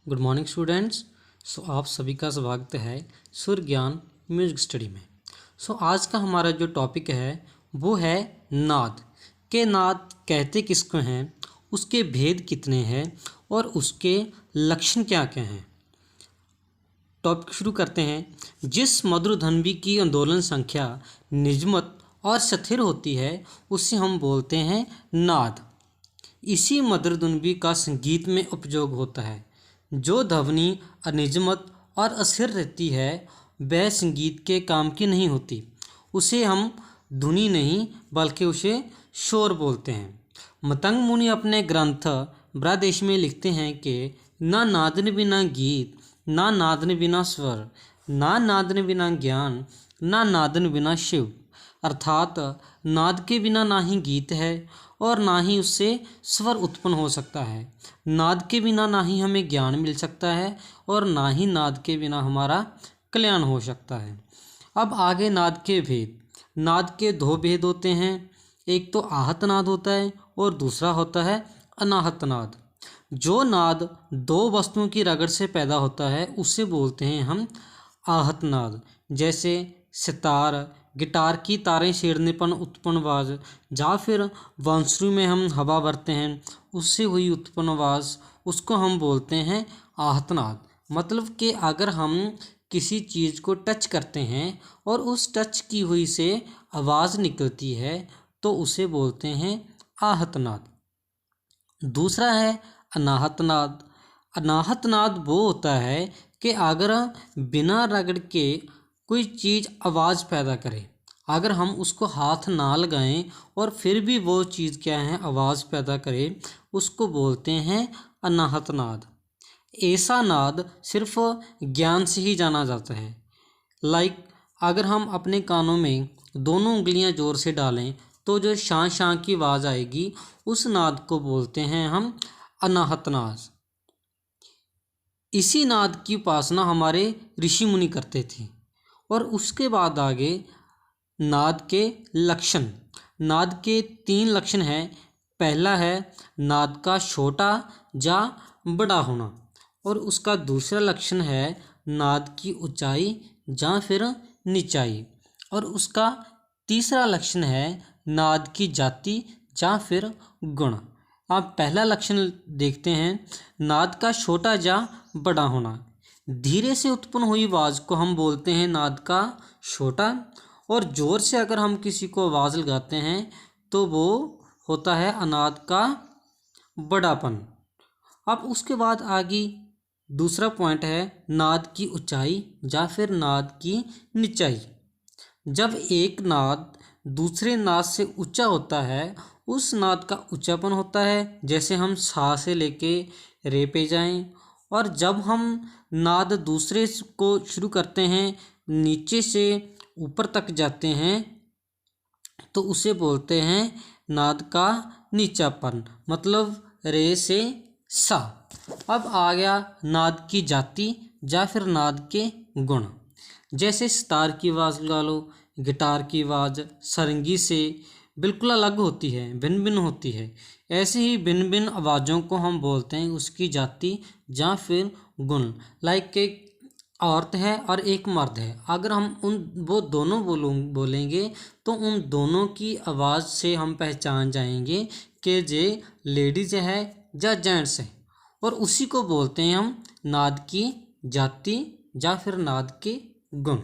Good morning students. आप सभी का स्वागत है सुर ज्ञान म्यूजिक स्टडी में। आज का हमारा जो टॉपिक है वो है नाद। के नाद कहते किसको हैं, उसके भेद कितने हैं और उसके लक्षण क्या क्या हैं। टॉपिक शुरू करते हैं। जिस मधुरध्वनि की आंदोलन संख्या निजमत और स्थिर होती है उसे हम बोलते हैं नाद। इसी मधुरध्वनि का संगीत में उपयोग होता है। जो ध्वनि अनिजमत और अस्थिर रहती है वह संगीत के काम की नहीं होती। उसे हम धुनि नहीं बल्कि उसे शोर बोलते हैं। मतंग मुनि अपने ग्रंथ ब्रहदेश में लिखते हैं कि ना नादन बिना गीत, ना नादन बिना स्वर, ना नादन बिना ज्ञान, ना नादन बिना शिव। अर्थात नाद के बिना ना ही गीत है और ना ही उससे स्वर उत्पन्न हो सकता है। नाद के बिना ना ही हमें ज्ञान मिल सकता है और ना ही नाद के बिना हमारा कल्याण हो सकता है। अब आगे नाद के भेद। नाद के दो भेद होते हैं, एक तो आहत नाद होता है और दूसरा होता है अनाहत नाद। जो नाद दो वस्तुओं की रगड़ से पैदा होता है उसे बोलते हैं हम आहत नाद। जैसे सितार, गिटार की तारें छेड़ने पर उत्पन्न आवाज़, या फिर बांसुरी में हम हवा भरते हैं उससे हुई उत्पन्न आवाज़, उसको हम बोलते हैं आहतनाद। मतलब कि अगर हम किसी चीज़ को टच करते हैं और उस टच की हुई से आवाज़ निकलती है तो उसे बोलते हैं आहतनाद। दूसरा है अनाहतनाद। अनाहतनाद वो होता है कि अगर बिना रगड़ के कोई चीज़ आवाज़ पैदा करे, अगर हम उसको हाथ ना लगाएं और फिर भी वो चीज़ क्या है आवाज़ पैदा करे, उसको बोलते हैं अनाहत नाद। ऐसा नाद सिर्फ ज्ञान से ही जाना जाता है। अगर हम अपने कानों में दोनों उंगलियां जोर से डालें तो जो शां शां की आवाज़ आएगी उस नाद को बोलते हैं हम अनाहत नाद। इसी नाद की उपासना हमारे ऋषि मुनि करते थे। और उसके बाद आगे नाद के लक्षण। नाद के 3 लक्षण हैं। पहला है नाद का छोटा या बड़ा होना, और उसका दूसरा लक्षण है नाद की ऊंचाई या फिर निचाई, और उसका तीसरा लक्षण है नाद की जाति या फिर गुण। आप पहला लक्षण देखते हैं, नाद का छोटा या बड़ा होना। धीरे से उत्पन्न हुई आवाज़ को हम बोलते हैं नाद का छोटा, और ज़ोर से अगर हम किसी को आवाज़ लगाते हैं तो वो होता है अनाद का बड़ापन। अब उसके बाद आगे दूसरा पॉइंट है नाद की ऊंचाई या फिर नाद की निचाई। जब एक नाद दूसरे नाद से ऊंचा होता है उस नाद का ऊंचापन होता है, जैसे हम सा से लेके रे पे जाएं। और जब हम नाद दूसरे को शुरू करते हैं नीचे से ऊपर तक जाते हैं तो उसे बोलते हैं नाद का नीचापन, मतलब रे से सा। अब आ गया नाद की जाति या फिर नाद के गुण। जैसे सितार की आवाज़ लगा लो, गिटार की आवाज़ सारंगी से बिल्कुल अलग होती है, भिन्न भिन्न होती है। ऐसे ही भिन्न भिन्न आवाज़ों को हम बोलते हैं उसकी जाति या फिर गुण। एक औरत है और एक मर्द है, अगर हम वो दोनों बोलेंगे तो उन दोनों की आवाज़ से हम पहचान जाएंगे कि ये लेडीज है या जेंट्स है, और उसी को बोलते हैं हम नाद की जाति या फिर नाद के गुण।